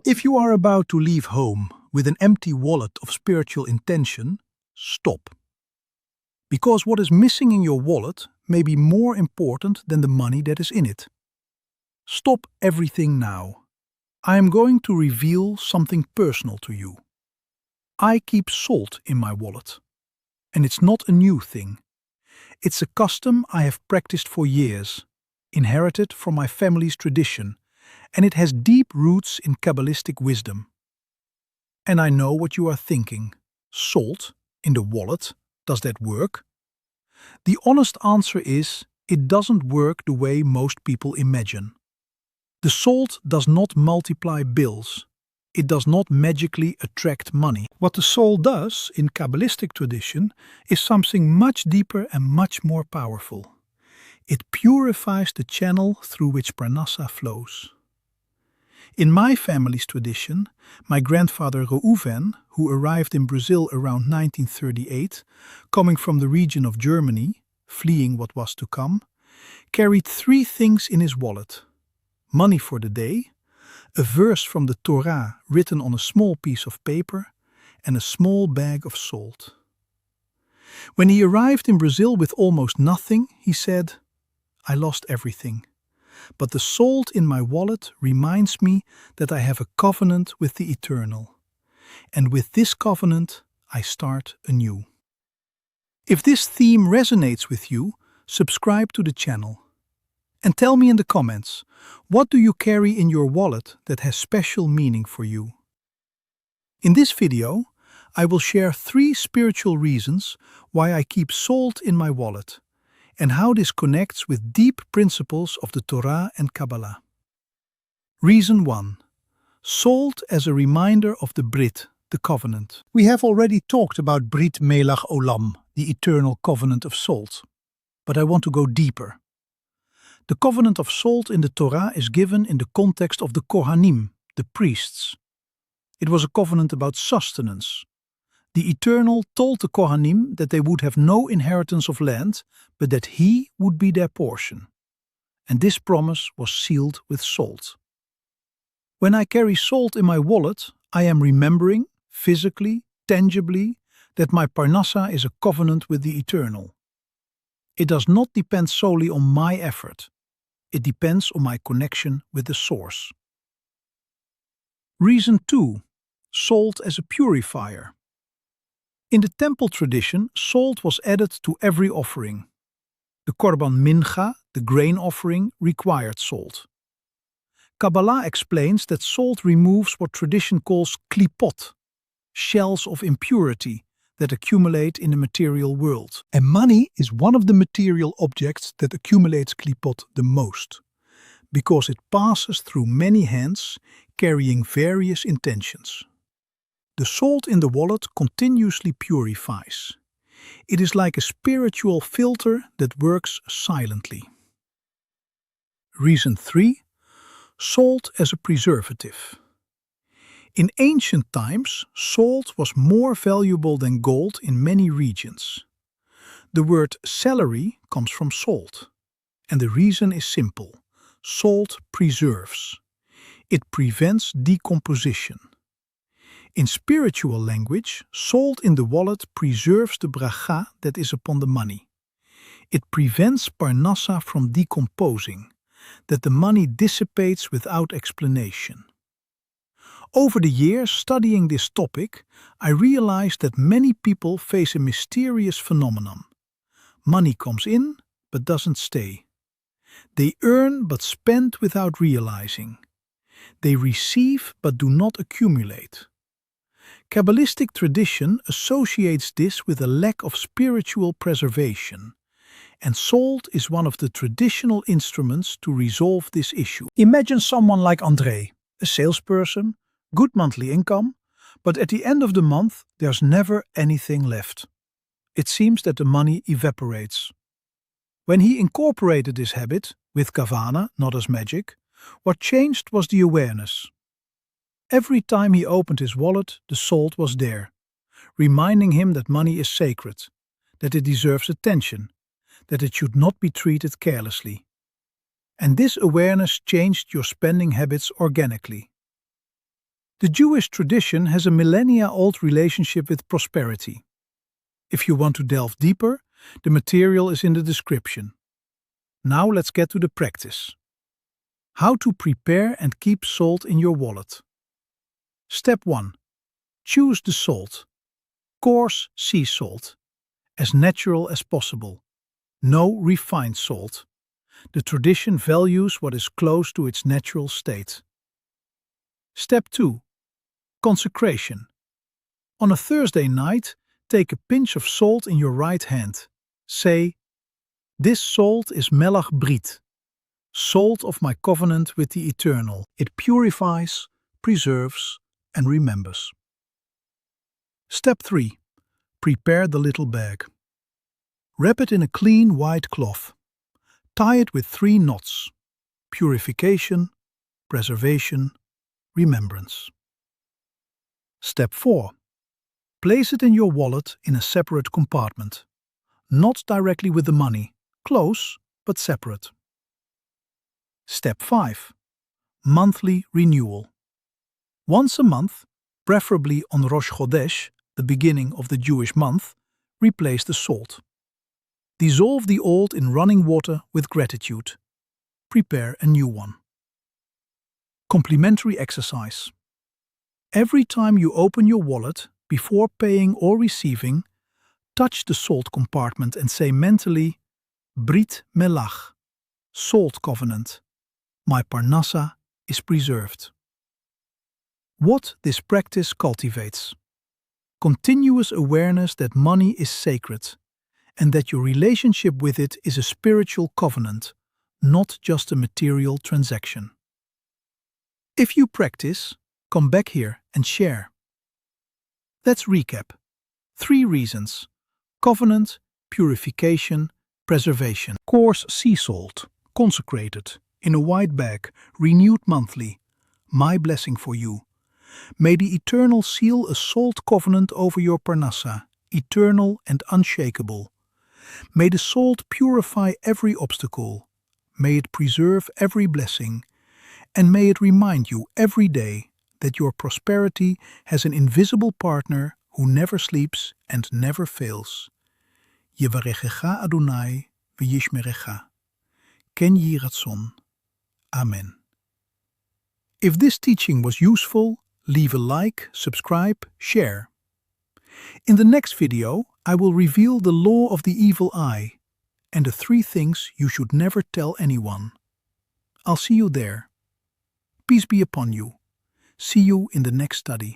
If you are about to leave home with an empty wallet of spiritual intention, stop. Because what is missing in your wallet may be more important than the money that is in it. Stop everything now. I am going to reveal something personal to you. I keep salt in my wallet. And it's not a new thing. It's a custom I have practiced for years, inherited from my family's tradition, and it has deep roots in Kabbalistic wisdom. And I know what you are thinking. Salt in the wallet, does that work? The honest answer is, it doesn't work the way most people imagine. The salt does not multiply bills. It does not magically attract money. What the soul does in Kabbalistic tradition is something much deeper and much more powerful. It purifies the channel through which Parnassa flows. In my family's tradition, my grandfather Reuven, who arrived in Brazil around 1938, coming from the region of Germany, fleeing what was to come, carried three things in his wallet: money for the day, a verse from the Torah written on a small piece of paper, and a small bag of salt. When he arrived in Brazil with almost nothing, he said, "I lost everything. But the salt in my wallet reminds me that I have a covenant with the Eternal. And with this covenant, I start anew." If this theme resonates with you, subscribe to the channel. And tell me in the comments, what do you carry in your wallet that has special meaning for you? In this video, I will share 3 spiritual reasons why I keep salt in my wallet, and how this connects with deep principles of the Torah and Kabbalah. Reason 1. Salt as a reminder of the Brit, the covenant. We have already talked about Brit Melach Olam, the eternal covenant of salt. But I want to go deeper. The covenant of salt in the Torah is given in the context of the Kohanim, the priests. It was a covenant about sustenance. The Eternal told the Kohanim that they would have no inheritance of land, but that He would be their portion. And this promise was sealed with salt. When I carry salt in my wallet, I am remembering, physically, tangibly, that my Parnassa is a covenant with the Eternal. It does not depend solely on my effort. It depends on my connection with the source. Reason 2. Salt as a purifier. In the temple tradition, salt was added to every offering. The Korban Mincha, the grain offering, required salt. Kabbalah explains that salt removes what tradition calls klipot, shells of impurity that accumulate in the material world. And money is one of the material objects that accumulates klipot the most, because it passes through many hands, carrying various intentions. The salt in the wallet continuously purifies. It is like a spiritual filter that works silently. Reason 3. Salt as a preservative. In ancient times, salt was more valuable than gold in many regions. The word celery comes from salt, and the reason is simple. Salt preserves. It prevents decomposition. In spiritual language, salt in the wallet preserves the bracha that is upon the money. It prevents Parnassa from decomposing, that the money dissipates without explanation. Over the years studying this topic, I realized that many people face a mysterious phenomenon. Money comes in, but doesn't stay. They earn but spend without realizing. They receive but do not accumulate. Kabbalistic tradition associates this with a lack of spiritual preservation, and salt is one of the traditional instruments to resolve this issue. Imagine someone like André, a salesperson, good monthly income, but at the end of the month there's never anything left. It seems that the money evaporates. When he incorporated this habit, with kavana, not as magic, what changed was the awareness. Every time he opened his wallet, the salt was there, reminding him that money is sacred, that it deserves attention, that it should not be treated carelessly. And this awareness changed your spending habits organically. The Jewish tradition has a millennia-old relationship with prosperity. If you want to delve deeper, the material is in the description. Now let's get to the practice. How to prepare and keep salt in your wallet. Step 1. Choose the salt. Coarse sea salt. As natural as possible. No refined salt. The tradition values what is close to its natural state. Step 2. Consecration. On a Thursday night, take a pinch of salt in your right hand. Say, "This salt is melach brit, salt of my covenant with the Eternal." It purifies, preserves, and remembers. Step 3. Prepare the little bag. Wrap it in a clean white cloth. Tie it with 3 knots. Purification, preservation, remembrance. Step 4. Place it in your wallet in a separate compartment. Not directly with the money, close but separate. Step 5. Monthly renewal. Once a month, preferably on Rosh Chodesh, the beginning of the Jewish month, replace the salt. Dissolve the old in running water with gratitude. Prepare a new one. Complementary exercise. Every time you open your wallet, before paying or receiving, touch the salt compartment and say mentally, Brit Melach, salt covenant. My parnassa is preserved. What this practice cultivates. Continuous awareness that money is sacred and that your relationship with it is a spiritual covenant, not just a material transaction. If you practice, come back here and share. Let's recap. 3 reasons: covenant, purification, preservation. Coarse sea salt, consecrated, in a white bag, renewed monthly. My blessing for you. May the Eternal seal a salt covenant over your parnassa, eternal and unshakable. May the salt purify every obstacle. May it preserve every blessing. And may it remind you every day that your prosperity has an invisible partner who never sleeps and never fails. Yevarechecha Adonai v'yishmerecha. Ken yi ratzon. Amen. If this teaching was useful, leave a like, subscribe, share. In the next video, I will reveal the law of the evil eye and the 3 things you should never tell anyone. I'll see you there. Peace be upon you. See you in the next study.